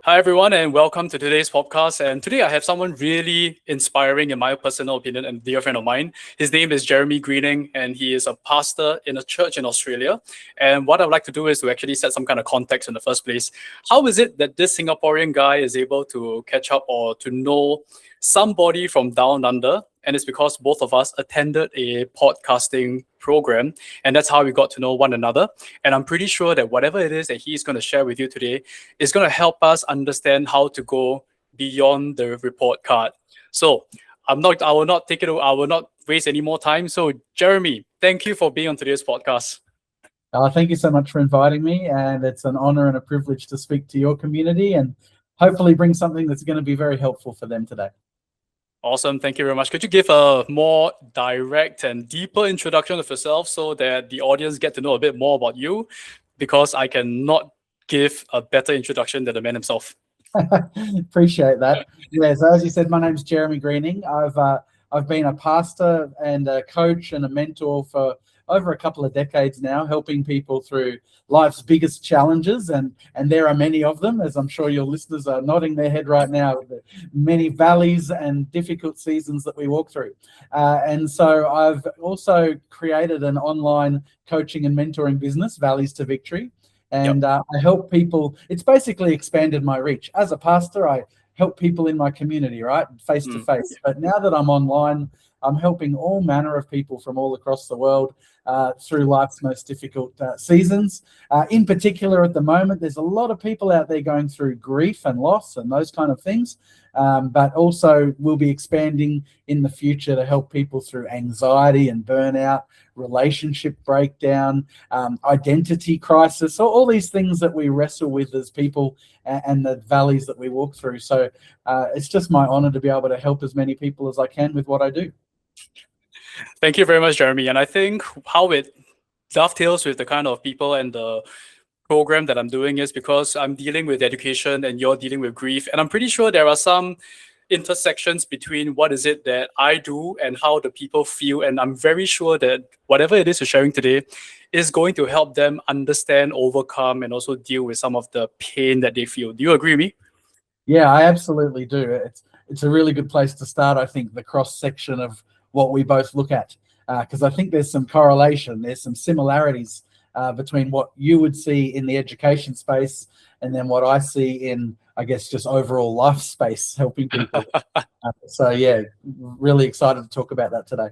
Hi, everyone, and welcome to today's podcast. And today I have someone really inspiring, in my personal opinion, and a dear friend of mine. His name is Jeremy Greening, and he is a pastor in a church in Australia. And what I'd like to do is to actually set some kind of context in the first place. How is it that this Singaporean guy is able to catch up or to know somebody from down under? And it's because both of us attended a podcasting program, and that's how we got to know one another. And I'm pretty sure that whatever it is that he's going to share with you today is going to help us understand how to go beyond the report card. So I will not take it. I will not waste any more time. So Jeremy, thank you for being on today's podcast. Thank you so much for inviting me, and it's an honor and a privilege to speak to your community and hopefully bring something that's going to be very helpful for them today. Awesome. Thank you very much. Could you give a more direct and deeper introduction of yourself so that the audience get to know a bit more about you? Because I cannot give a better introduction than the man himself. Appreciate that. Yeah, so as you said, my name's Jeremy Greening. I've been a pastor and a coach and a mentor for over a couple of decades now, helping people through life's biggest challenges, and there are many of them, as I'm sure your listeners are nodding their head right now, the many valleys and difficult seasons that we walk through. And so I've also created an online coaching and mentoring business, Valleys to Victory. And I help people. It's basically expanded my reach. As a pastor, I help people in my community, right, face to face. But now that I'm online, I'm helping all manner of people from all across the world through life's most difficult seasons. In particular, at the moment, there's a lot of people out there going through grief and loss and those kind of things. But also we'll be expanding in the future to help people through anxiety and burnout, relationship breakdown, identity crisis, all these things that we wrestle with as people and the valleys that we walk through. So it's just my honor to be able to help as many people as I can with what I do. Thank you very much, Jeremy. And I think how it dovetails with the kind of people and the program that I'm doing is because I'm dealing with education and you're dealing with grief. And I'm pretty sure there are some intersections between what is it that I do and how the people feel. And I'm very sure that whatever it is you're sharing today is going to help them understand, overcome, and also deal with some of the pain that they feel. Do you agree with me? Yeah, I absolutely do. It's a really good place to start, I think, the cross-section of what we both look at, because I think there's some correlation, there's some similarities between what you would see in the education space and then what I see in, I guess, just overall life space, helping people. So yeah, really excited to talk about that today.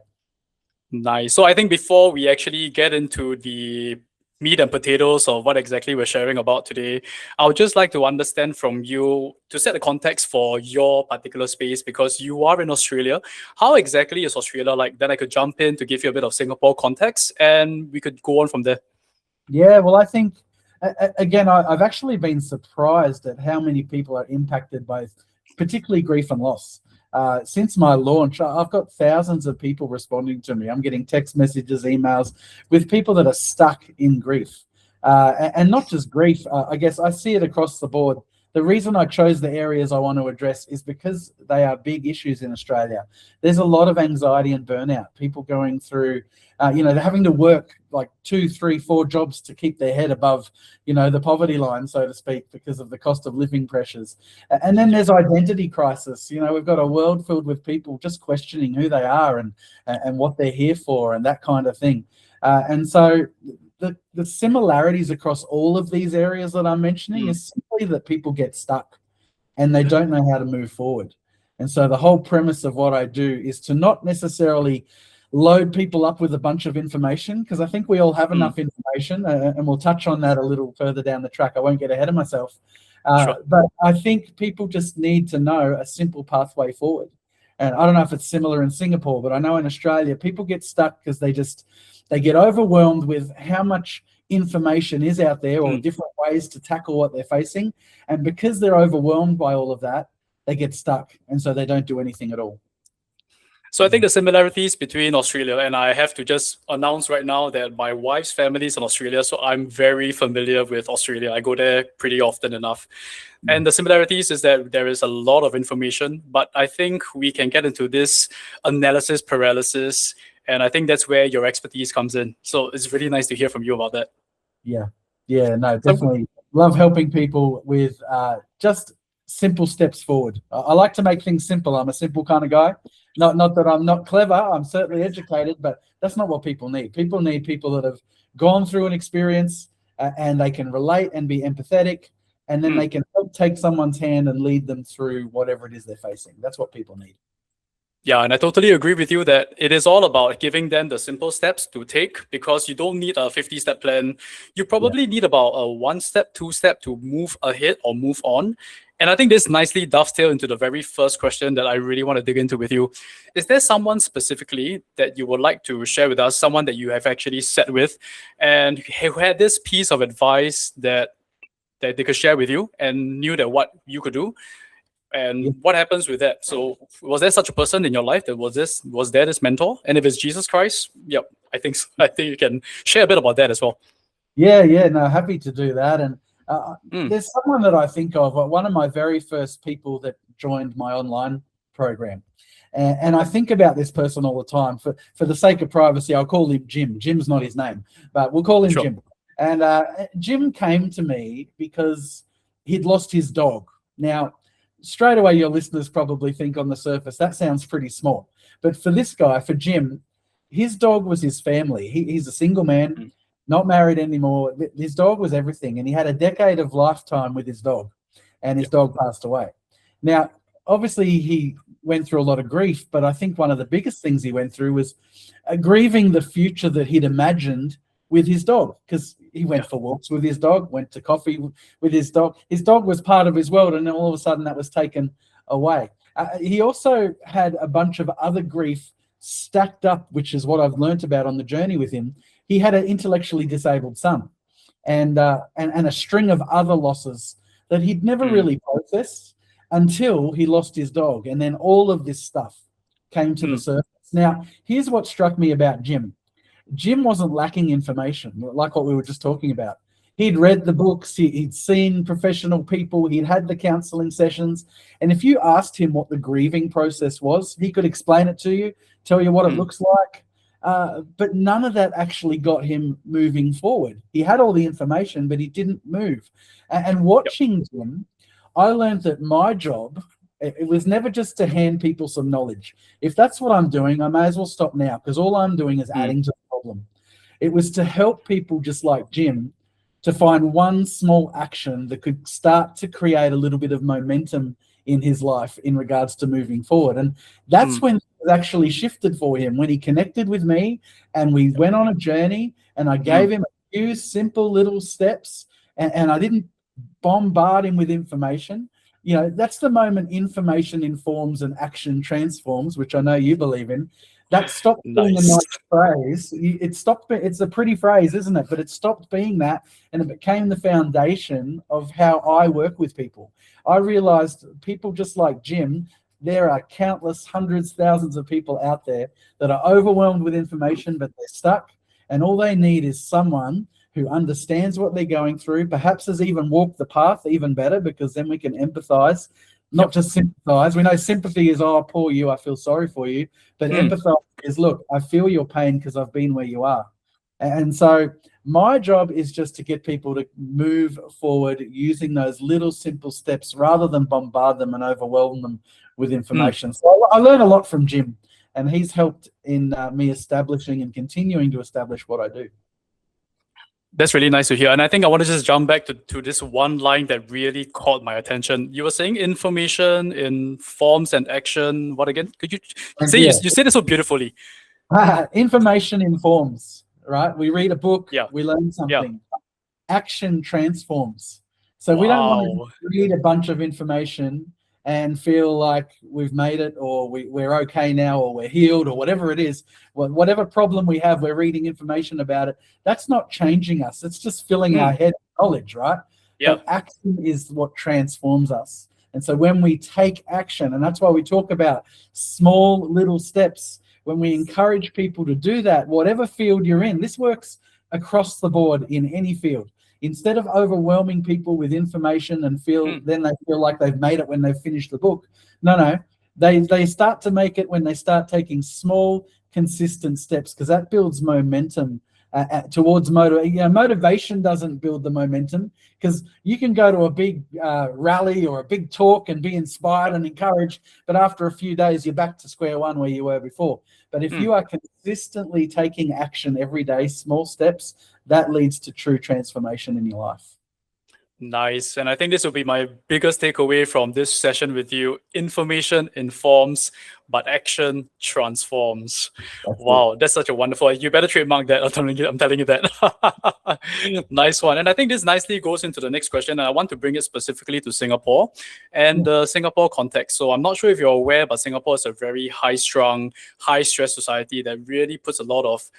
Nice. So I think before we actually get into the meat and potatoes of what exactly we're sharing about today, I would just like to understand from you, to set the context for your particular space, because you are in Australia. How exactly is Australia like? Then I could jump in to give you a bit of Singapore context and we could go on from there. Yeah, well, I think, again, I've actually been surprised at how many people are impacted by particularly grief and loss. Since my launch, I've got thousands of people responding to me. I'm getting text messages, emails with people that are stuck in grief. And not just grief, I guess I see it across the board. The reason I chose the areas I want to address is because they are big issues in Australia. There's a lot of anxiety and burnout, people going through, they're having to work like 2, 3, 4 jobs to keep their head above, the poverty line, so to speak, because of the cost of living pressures. And then there's identity crisis. We've got a world filled with people just questioning who they are and what they're here for and that kind of thing. And so the similarities across all of these areas that I'm mentioning is simply that people get stuck and they don't know how to move forward. And so the whole premise of what I do is to not necessarily load people up with a bunch of information, because I think we all have enough information, and we'll touch on that a little further down the track. I won't get ahead of myself. Sure. But I think people just need to know a simple pathway forward. And I don't know if it's similar in Singapore, but I know in Australia, people get stuck because they get overwhelmed with how much information is out there or different ways to tackle what they're facing. And because they're overwhelmed by all of that, they get stuck. And so they don't do anything at all. So I think the similarities between Australia, and I have to just announce right now that my wife's family is in Australia, so I'm very familiar with Australia. I go there pretty often enough. And the similarities is that there is a lot of information, but I think we can get into this analysis paralysis, and I think that's where your expertise comes in. So it's really nice to hear from you about that. Yeah, no, definitely love helping people with just simple steps forward. I like to make things simple. I'm a simple kind of guy. Not that I'm not clever. I'm certainly educated, but that's not what people need. People need people that have gone through an experience and they can relate and be empathetic, and then they can help take someone's hand and lead them through whatever it is they're facing. That's what people need. Yeah, and I totally agree with you that it is all about giving them the simple steps to take, because you don't need a 50-step plan. You probably need about a 1-step, 2-step to move ahead or move on. And I think this nicely dovetails into the very first question that I really want to dig into with you. Is there someone specifically that you would like to share with us, someone that you have actually sat with and who had this piece of advice that they could share with you and knew that what you could do? And what happens with that? So was there such a person in your life that was there this mentor? And if it's Jesus Christ, yep, I think so. I think you can share a bit about that as well. Yeah, no, happy to do that. And there's someone that I think of, one of my very first people that joined my online program. And I think about this person all the time. For the sake of privacy, I'll call him Jim. Jim's not his name, but we'll call him Jim. And Jim came to me because he'd lost his dog. Now, straight away, your listeners probably think on the surface, that sounds pretty small. But for this guy, for Jim, his dog was his family. He's a single man, not married anymore. His dog was everything. And he had a decade of lifetime with his dog. And his dog passed away. Now, obviously, he went through a lot of grief. But I think one of the biggest things he went through was grieving the future that he'd imagined with his dog, because he went for walks with his dog, went to coffee with his dog. His dog was part of his world, and then all of a sudden that was taken away. He also had a bunch of other grief stacked up, which is what I've learnt about on the journey with him. He had an intellectually disabled son and a string of other losses that he'd never really processed until he lost his dog. And then all of this stuff came to the surface. Now, here's what struck me about Jim. Jim wasn't lacking information, like what we were just talking about. He'd read the books, he'd seen professional people, he'd had the counseling sessions. And if you asked him what the grieving process was, he could explain it to you, tell you what it looks like. But none of that actually got him moving forward. He had all the information, but he didn't move. And watching him, I learned that my job, it was never just to hand people some knowledge. If that's what I'm doing, I may as well stop now, because all I'm doing is adding to the problem. It was to help people just like Jim to find one small action that could start to create a little bit of momentum in his life in regards to moving forward. And that's when it actually shifted for him, when he connected with me and we went on a journey, and I gave him a few simple little steps, and I didn't bombard him with information. You know, that's the moment information informs and action transforms, which I know you believe in. That stopped being a nice phrase. It's a pretty phrase, isn't it? But it stopped being that, and it became the foundation of how I work with people. I realized people just like Jim, there are countless hundreds, thousands of people out there that are overwhelmed with information, but they're stuck. And all they need is someone who understands what they're going through, perhaps has even walked the path even better, because then we can empathize, not just sympathize. We know sympathy is, oh, poor you, I feel sorry for you. But empathize is, look, I feel your pain because I've been where you are. And so my job is just to get people to move forward using those little simple steps rather than bombard them and overwhelm them with information. So I learn a lot from Jim, and he's helped in me establishing and continuing to establish what I do. That's really nice to hear. And I think I want to just jump back to this one line that really caught my attention. You were saying information informs and action. What again? Could you say, you said it so beautifully. Information informs, right? We read a book, we learn something. Action transforms. So we don't want to read a bunch of information and feel like we've made it, or we're okay now, or we're healed, or whatever it is. Whatever problem we have, we're reading information about it. That's not changing us. It's just filling our head with knowledge, right? But action is what transforms us. And so when we take action, and that's why we talk about small little steps, when we encourage people to do that, whatever field you're in, this works across the board in any field. Instead of overwhelming people with information and then they feel like they've made it when they've finished the book. No, they start to make it when they start taking small, consistent steps, because that builds momentum towards motivation doesn't build the momentum, because you can go to a big rally or a big talk and be inspired and encouraged, but after a few days you're back to square one where you were before. But if you are consistently taking action every day, small steps, that leads to true transformation in your life. Nice. And I think this will be my biggest takeaway from this session with you. Information informs, but action transforms. Wow, that's such a wonderful. You better trademark that. I'm telling you that. Nice one. And I think this nicely goes into the next question. And I want to bring it specifically to Singapore and the Singapore context. So I'm not sure if you're aware, but Singapore is a very high-strung, high-stress society that really puts a lot of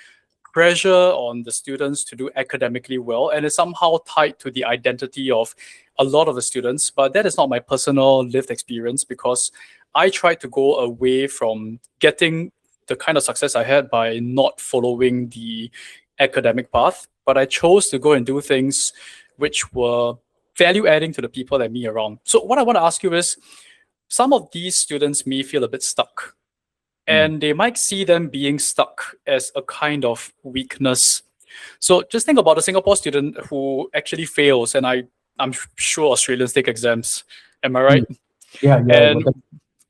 pressure on the students to do academically well, and it's somehow tied to the identity of a lot of the students. But that is not my personal lived experience, because I tried to go away from getting the kind of success I had by not following the academic path, but I chose to go and do things which were value adding to the people and me around. So what I want to ask you is, some of these students may feel a bit stuck, and they might see them being stuck as a kind of weakness. So just think about a Singapore student who actually fails, and I'm sure Australians take exams. Am I right? Yeah. And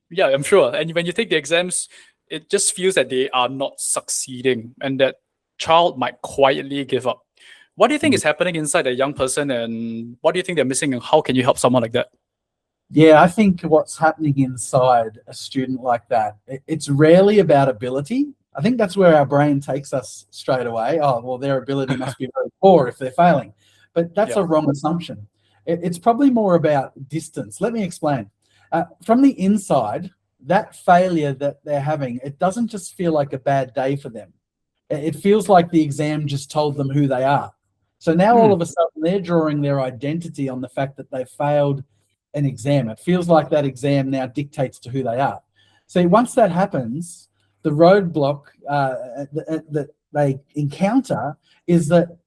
yeah, I'm sure. And when you take the exams, it just feels that they are not succeeding, and that child might quietly give up. What do you think is happening inside a young person, and what do you think they're missing, and how can you help someone like that? Yeah, I think what's happening inside a student like that, it's rarely about ability. I think that's where our brain takes us straight away. Oh, well, their ability must be very poor if they're failing. But that's a wrong assumption. It's probably more about distance. Let me explain. From the inside, that failure that they're having, it doesn't just feel like a bad day for them. It feels like the exam just told them who they are. So now all of a sudden they're drawing their identity on the fact that they failed an exam. It feels like that exam now dictates to who they are. So once that happens, the roadblock that they encounter is that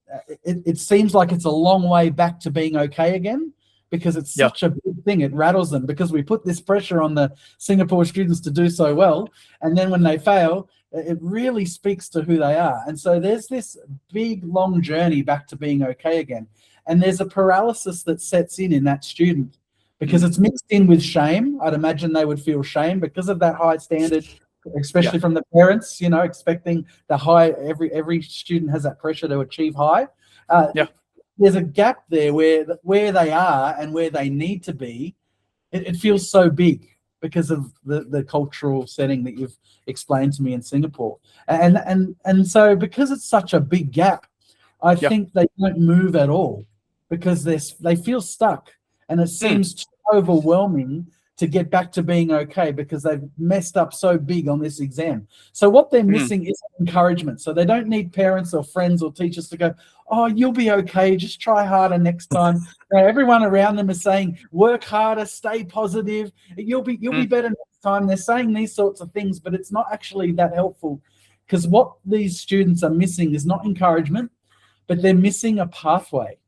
it seems like it's a long way back to being okay again, because it's such a big thing. It rattles them because we put this pressure on the Singapore students to do so well, and then when they fail, it really speaks to who they are. And so there's this big long journey back to being okay again, and there's a paralysis that sets in that student, because it's mixed in with shame. I'd imagine they would feel shame because of that high standard, especially from the parents, expecting the high. Every student has that pressure to achieve high. There's a gap there where they are and where they need to be. It feels so big because of the cultural setting that you've explained to me in Singapore. And so because it's such a big gap, I think they don't move at all, because they feel stuck. And it seems overwhelming to get back to being okay, because they've messed up so big on this exam. So what they're missing is encouragement. So they don't need parents or friends or teachers to go, oh, you'll be okay, just try harder next time. Everyone around them is saying, work harder, stay positive, you'll be better next time. They're saying these sorts of things, but it's not actually that helpful, because what these students are missing is not encouragement, but they're missing a pathway.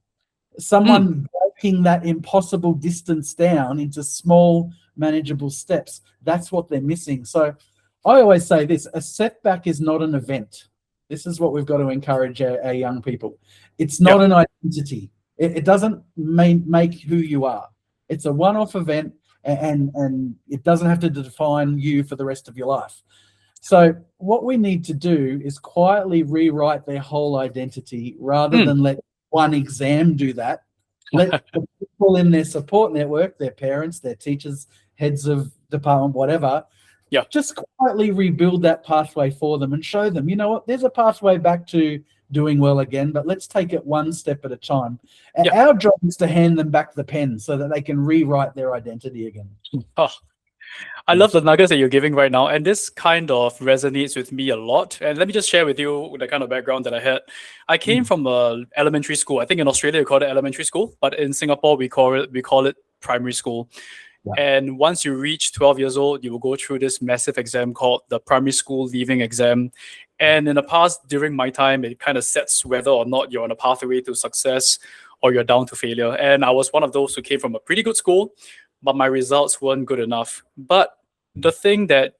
Someone breaking that impossible distance down into small, manageable steps. That's what they're missing. So I always say this: a setback is not an event. This is what we've got to encourage our young people. It's not an identity. It doesn't make who you are. It's a one-off event, and it doesn't have to define you for the rest of your life. So what we need to do is quietly rewrite their whole identity, rather than let one exam do that. Let the people in their support network, their parents, their teachers, heads of department, whatever, just quietly rebuild that pathway for them and show them, you know what, there's a pathway back to doing well again, but let's take it one step at a time. And our job is to hand them back the pen so that they can rewrite their identity again. I love the nuggets that you're giving right now, and this kind of resonates with me a lot. And let me just share with you the kind of background that I had. I came from elementary school. I think in Australia we call it elementary school, but in Singapore we call it primary school. And once you reach 12 years old, you will go through this massive exam called the primary school leaving exam. And in the past, during my time, it kind of sets whether or not you're on a pathway to success or you're down to failure. And I was one of those who came from a pretty good school, but my results weren't good enough. But the thing that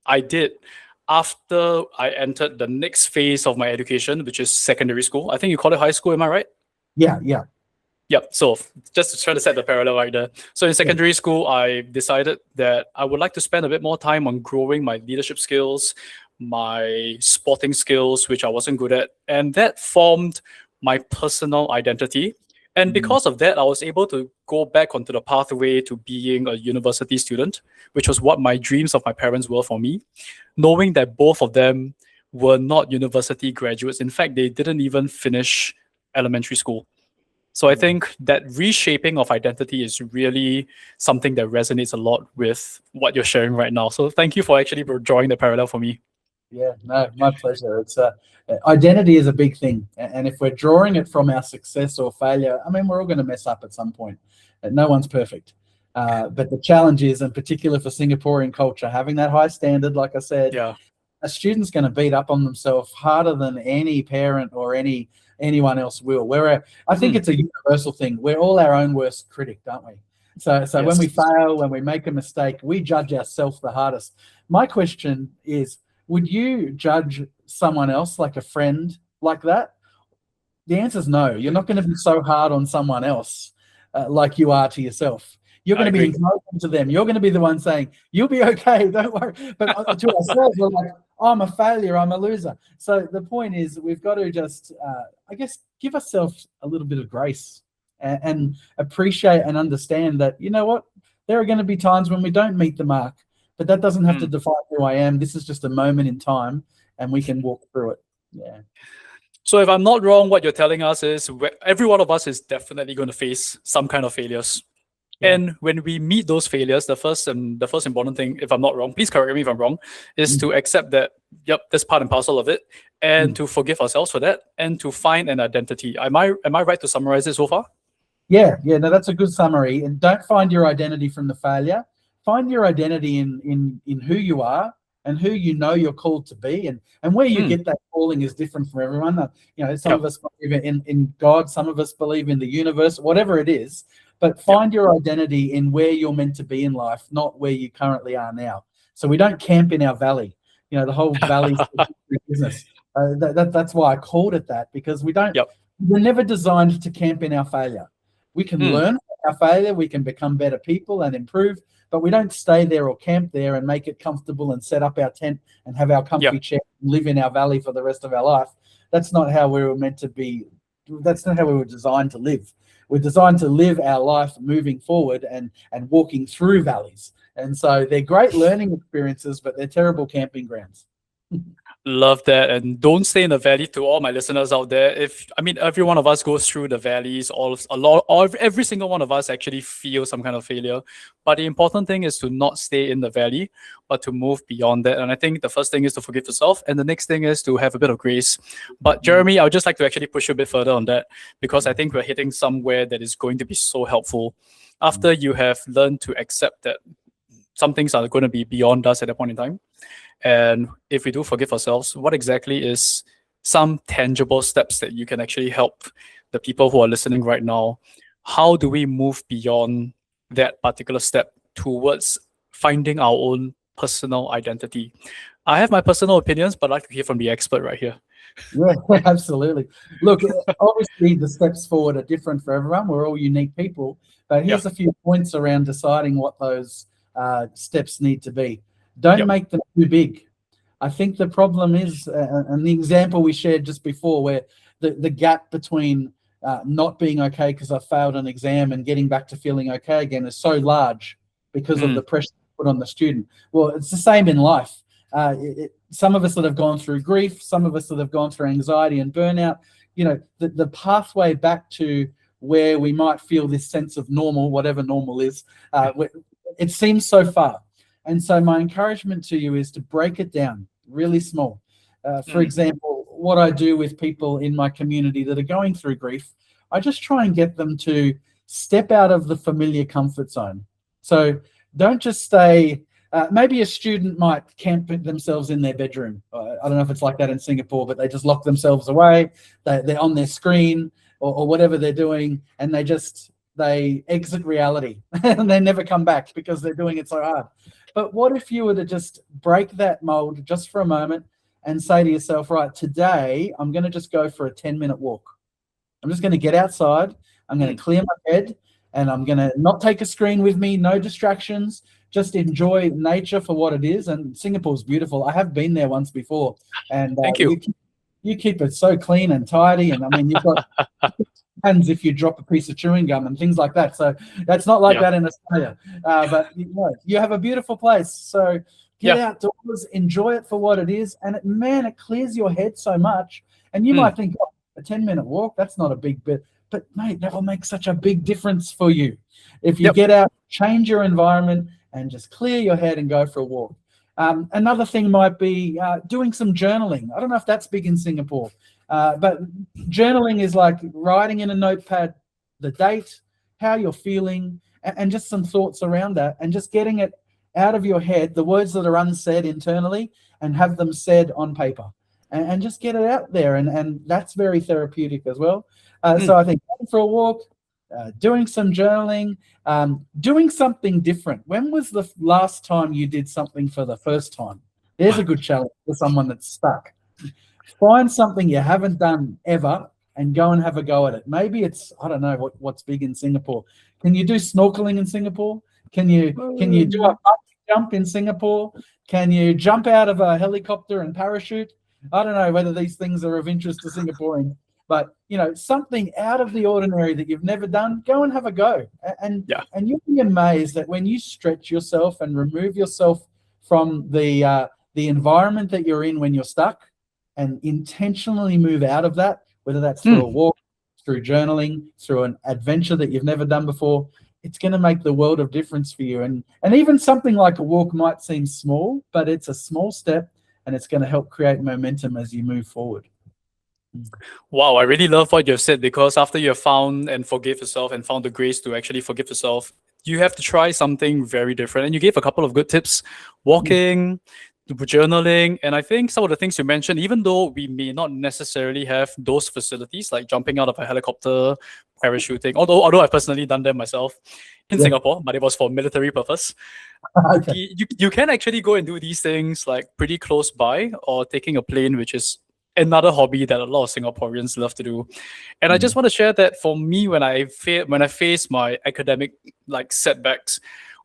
I did, after I entered the next phase of my education, which is secondary school. I think you call it high school, am I right? Yeah. Yep. So just to try to set the parallel right there. So in secondary school, I decided that I would like to spend a bit more time on growing my leadership skills, my sporting skills, which I wasn't good at. And that formed my personal identity. And because of that, I was able to go back onto the pathway to being a university student, which was what my dreams of my parents were for me, knowing that both of them were not university graduates. In fact, they didn't even finish elementary school. So I think that reshaping of identity is really something that resonates a lot with what you're sharing right now. So thank you for actually drawing the parallel for me. Yeah, no, my pleasure. It's identity is a big thing, and if we're drawing it from our success or failure, I mean, we're all going to mess up at some point. No one's perfect, but the challenge is, in particular for Singaporean culture, having that high standard, like I said, Yeah. a student's going to beat up on themselves harder than any parent or anyone else will. I think it's a universal thing. We're all our own worst critic, aren't we? So when we fail, when we make a mistake, we judge ourselves the hardest. My question is, would you judge someone else, like a friend, like that? The answer is no. You're not going to be so hard on someone else like you are to yourself. You're going to be encouraging to them. You're going to be the one saying, you'll be okay, don't worry. But to ourselves, we're like, oh, I'm a failure, I'm a loser. So the point is, we've got to just, I guess, give ourselves a little bit of grace and appreciate and understand that, you know what, there are going to be times when we don't meet the mark, but that doesn't have to define who I am. This is just a moment in time, and we can walk through it. Yeah. So if I'm not wrong, what you're telling us is every one of us is definitely going to face some kind of failures. Yeah. And when we meet those failures, the first important thing, if I'm not wrong, please correct me if I'm wrong, is to accept that, yep, that's part and parcel of it, and to forgive ourselves for that, and to find an identity. Am I right to summarize it so far? Yeah, no, that's a good summary. And don't find your identity from the failure. Find your identity in who you are and who you know you're called to be, and where you get that calling is different for everyone. Some of us believe in God, some of us believe in the universe, whatever it is. But find your identity in where you're meant to be in life, not where you currently are now. So we don't camp in our valley. The whole valley business. That's why I called it that, because we don't. We're never designed to camp in our failure. We can learn from our failure. We can become better people and improve. But we don't stay there or camp there and make it comfortable and set up our tent and have our comfy chair and live in our valley for the rest of our life. That's not how we were meant to be. That's not how we were designed to live. We're designed to live our life moving forward and walking through valleys. And so they're great learning experiences, but they're terrible camping grounds. Love that. And don't stay in the valley, to all my listeners out there. Every one of us goes through the valleys, every single one of us actually feels some kind of failure. But the important thing is to not stay in the valley, but to move beyond that. And I think the first thing is to forgive yourself. And the next thing is to have a bit of grace. But Jeremy, I would just like to actually push you a bit further on that, because I think we're hitting somewhere that is going to be so helpful. After you have learned to accept that some things are going to be beyond us at that point in time, and if we do forgive ourselves, what exactly is some tangible steps that you can actually help the people who are listening right now? How do we move beyond that particular step towards finding our own personal identity? I have my personal opinions, but I'd like to hear from the expert right here. Yeah, absolutely. Look, obviously the steps forward are different for everyone. We're all unique people, but here's a few points around deciding what those steps need to be. Don't make them too big. I think the problem is, and the example we shared just before, where the gap between not being okay because I failed an exam and getting back to feeling okay again is so large because of the pressure put on the student. Well, it's the same in life. Some of us that have gone through grief, some of us that have gone through anxiety and burnout, the pathway back to where we might feel this sense of normal, whatever normal is, it seems so far. And so my encouragement to you is to break it down really small. For example, what I do with people in my community that are going through grief, I just try and get them to step out of the familiar comfort zone. So don't just stay, maybe a student might camp themselves in their bedroom. I don't know if it's like that in Singapore, but they just lock themselves away. They're on their screen or whatever they're doing, and they exit reality and they never come back because they're doing it so hard. But what if you were to just break that mold just for a moment and say to yourself, right, today I'm going to just go for a 10-minute walk. I'm just going to get outside. I'm going to clear my head, and I'm going to not take a screen with me, no distractions, just enjoy nature for what it is. And Singapore's beautiful. I have been there once before, and Thank you. you keep it so clean and tidy. And I mean, you've got hands if you drop a piece of chewing gum and things like that. So that's not like that in Australia. But you have a beautiful place. So get outdoors, enjoy it for what it is. And it clears your head so much. And you might think, oh, a 10-minute walk, that's not a big bit. But mate, that will make such a big difference for you. If you get out, change your environment, and just clear your head and go for a walk. Another thing might be doing some journaling. I don't know if that's big in Singapore, but journaling is like writing in a notepad the date, how you're feeling, and just some thoughts around that, and just getting it out of your head, the words that are unsaid internally, and have them said on paper, and just get it out there. And that's very therapeutic as well. So I think going for a walk, doing some journaling, doing something different. When was the last time you did something for the first time? There's a good challenge for someone that's stuck. Find something you haven't done ever and go and have a go at it. Maybe it's, I don't know what's big in Singapore. Can you do snorkeling in Singapore? Can you do a bungee jump in Singapore? Can you jump out of a helicopter and parachute? I don't know whether these things are of interest to Singaporeans. But, something out of the ordinary that you've never done, go and have a go. And you'll be amazed that when you stretch yourself and remove yourself from the environment that you're in when you're stuck, and intentionally move out of that, whether that's through a walk, through journaling, through an adventure that you've never done before, it's going to make the world of difference for you. And even something like a walk might seem small, but it's a small step, and it's going to help create momentum as you move forward. Wow, I really love what you've said, because after you have found and forgive yourself and found the grace to actually forgive yourself, you have to try something very different. And you gave a couple of good tips: walking, journaling. And I think some of the things you mentioned, even though we may not necessarily have those facilities like jumping out of a helicopter, parachuting, although I've personally done them myself in Singapore, but it was for military purpose. Okay. You can actually go and do these things like pretty close by, or taking a plane, which is another hobby that a lot of Singaporeans love to do. And I just want to share that for me, when I faced my academic setbacks,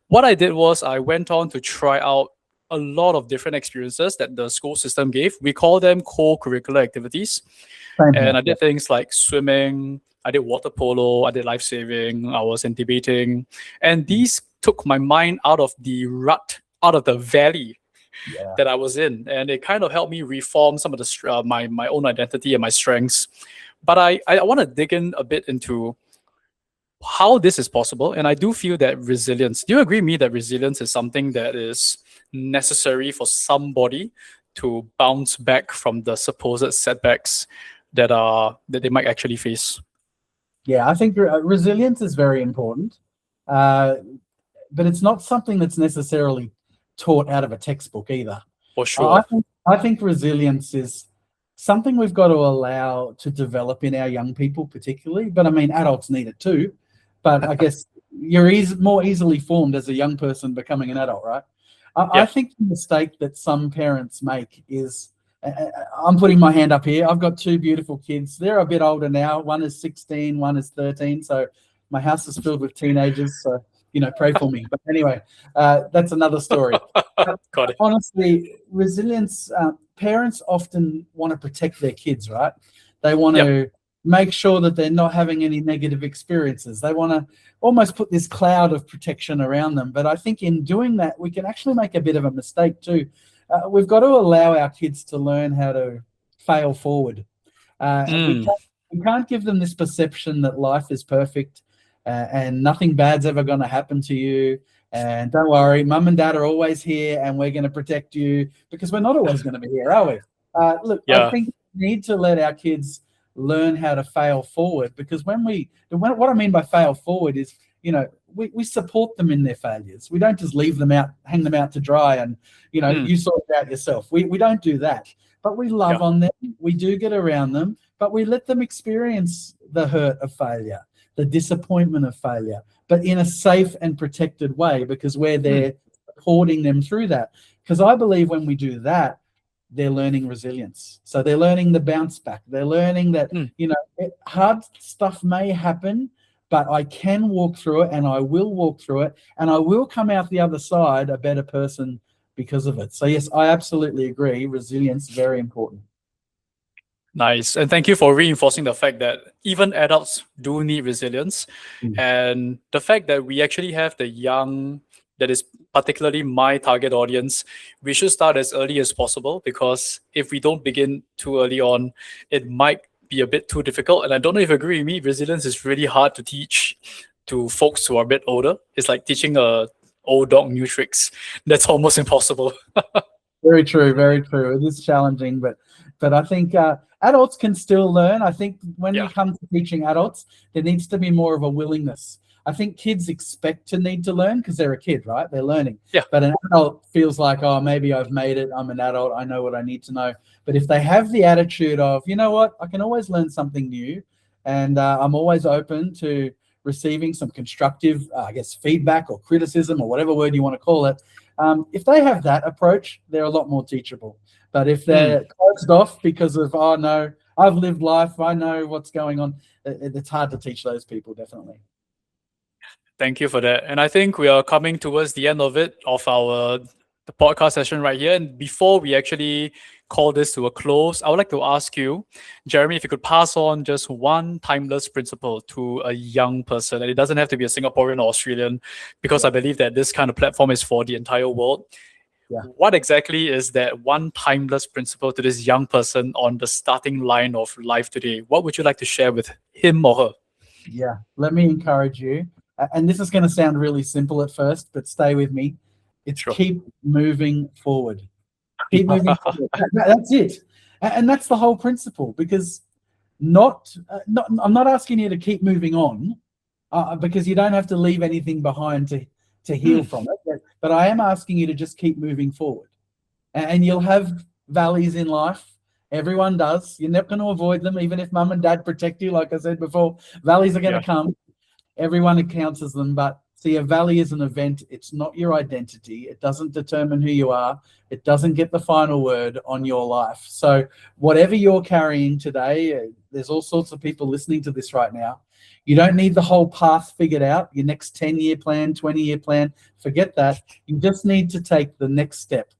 what I did was I went on to try out a lot of different experiences that the school system gave. We call them co-curricular activities. And I did things like swimming, I did water polo, I did life saving, I was in debating. And these took my mind out of the rut, out of the valley that I was in, and it kind of helped me reform some of the my own identity and my strengths. But I want to dig in a bit into how this is possible, and I do feel that resilience. Do you agree with me that resilience is something that is necessary for somebody to bounce back from the supposed setbacks that they might actually face? Yeah, I think resilience is very important, but it's not something that's necessarily taught out of a textbook either. For sure. I think resilience is something we've got to allow to develop in our young people particularly, but I mean, adults need it too. But I guess you're more easily formed as a young person becoming an adult, right? I think the mistake that some parents make is, I'm putting my hand up here, I've got two beautiful kids. They're a bit older now. One is 16, one is 13. So my house is filled with teenagers. So pray for me. But anyway, that's another story. Got it. Honestly, resilience, parents often want to protect their kids, right? They want to make sure that they're not having any negative experiences. They want to almost put this cloud of protection around them. But I think in doing that, we can actually make a bit of a mistake too. We've got to allow our kids to learn how to fail forward. We can't give them this perception that life is perfect, and nothing bad's ever going to happen to you. And don't worry, mum and dad are always here, and we're going to protect you, because we're not always going to be here, are we? I think we need to let our kids learn how to fail forward, because what I mean by fail forward is, we support them in their failures. We don't just leave them out, hang them out to dry, and you sort it out yourself. We don't do that, but we love on them. We do get around them, but we let them experience the hurt of failure, the disappointment of failure, but in a safe and protected way, because we're there to supporting them through that. Because I believe when we do that, they're learning resilience. So they're learning the bounce back. They're learning that, hard stuff may happen, but I can walk through it, and I will walk through it, and I will come out the other side a better person because of it. So yes, I absolutely agree. Resilience is very important. Nice. And thank you for reinforcing the fact that even adults do need resilience. And the fact that we actually have the young, that is particularly my target audience, we should start as early as possible, because if we don't begin too early on, it might be a bit too difficult. And I don't know if you agree with me, resilience is really hard to teach to folks who are a bit older. It's like teaching a old dog new tricks. That's almost impossible. Very true, very true. It is challenging, but I think adults can still learn. I think when we come to teaching adults, there needs to be more of a willingness. I think kids expect to need to learn because they're a kid, right? They're learning. Yeah. But an adult feels like, oh, maybe I've made it. I'm an adult. I know what I need to know. But if they have the attitude of, you know what, I can always learn something new, and I'm always open to receiving some constructive, feedback or criticism or whatever word you want to call it. If they have that approach, they're a lot more teachable. But if they're closed off because of, oh, no, I've lived life, I know what's going on, it's hard to teach those people, definitely. Thank you for that. And I think we are coming towards the end of the podcast session right here. And before we actually call this to a close, I would like to ask you, Jeremy, if you could pass on just one timeless principle to a young person. And it doesn't have to be a Singaporean or Australian, because I believe that this kind of platform is for the entire world. What exactly is that one timeless principle to this young person on the starting line of life today? What would you like to share with him or her? Yeah, let me encourage you. And this is going to sound really simple at first, but stay with me. It's keep moving forward. Keep moving forward. That's it. And that's the whole principle, because I'm not asking you to keep moving on, because you don't have to leave anything behind to heal from it. But I am asking you to just keep moving forward. And you'll have valleys in life. Everyone does. You're not going to avoid them, even if mum and dad protect you. Like I said before, valleys are going to come. Everyone encounters them. But see, a valley is an event. It's not your identity. It doesn't determine who you are. It doesn't get the final word on your life. So whatever you're carrying today, there's all sorts of people listening to this right now. You don't need the whole path figured out, your next 10-year plan, 20-year plan. Forget that. You just need to take the next step,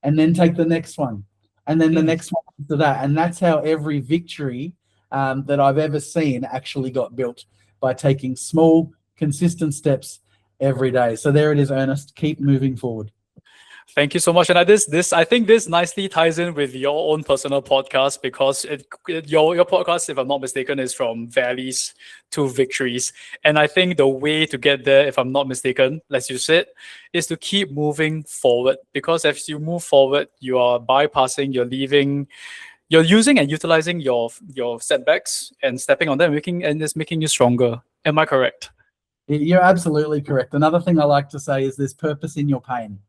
and then take the next one, and then the next one after that. And that's how every victory that I've ever seen actually got built, by taking small, consistent steps every day. So there it is, Ernest. Keep moving forward. Thank you so much. And I think this nicely ties in with your own personal podcast, because your podcast, if I'm not mistaken, is from valleys to victories. And I think the way to get there, if I'm not mistaken, as you said, is to keep moving forward. Because as you move forward, you are bypassing, you're using and utilizing your setbacks and stepping on them, and it's making you stronger. Am I correct? You're absolutely correct. Another thing I like to say is there's purpose in your pain.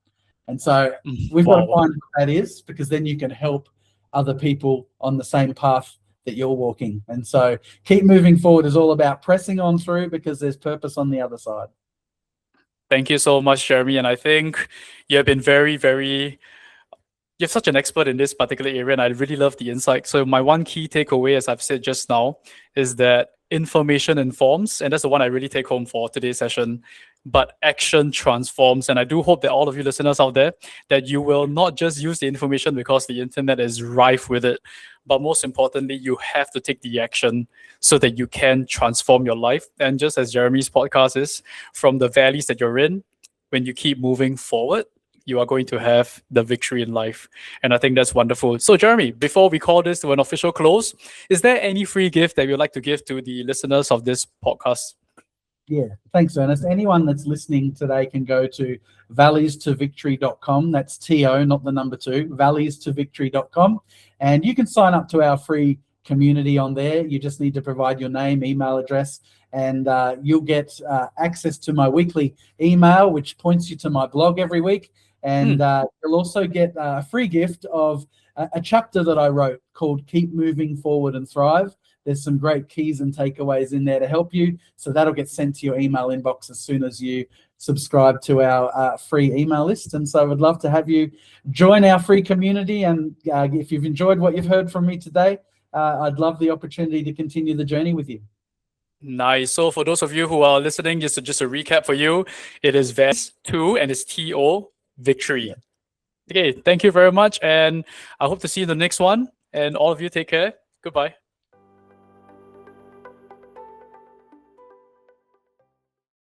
And so we've got to find what that is, because then you can help other people on the same path that you're walking. And so keep moving forward is all about pressing on through, because there's purpose on the other side. Thank you so much, Jeremy. And I think you have been you're such an expert in this particular area, and I really love the insight. So my one key takeaway, as I've said just now, is that information informs, and that's the one I really take home for today's session. But action transforms. And I do hope that all of you listeners out there, that you will not just use the information because the internet is rife with it, but most importantly, you have to take the action so that you can transform your life. And just as Jeremy's podcast is, from the valleys that you're in, when you keep moving forward, you are going to have the victory in life. And I think that's wonderful. So Jeremy, before we call this to an official close, is there any free gift that you'd like to give to the listeners of this podcast? Yeah, thanks, Ernest. Anyone that's listening today can go to valleystovictory.com. That's TO, not the number 2, valleystovictory.com. And you can sign up to our free community on there. You just need to provide your name, email address, and you'll get access to my weekly email, which points you to my blog every week. And you'll also get a free gift of a chapter that I wrote called Keep Moving Forward and Thrive. There's some great keys and takeaways in there to help you. So that'll get sent to your email inbox as soon as you subscribe to our free email list. And so I would love to have you join our free community. And if you've enjoyed what you've heard from me today, I'd love the opportunity to continue the journey with you. Nice. So for those of you who are listening, just a recap for you, it is VES2 and it's TO Victory. Yeah. Okay, thank you very much. And I hope to see you in the next one. And all of you take care. Goodbye.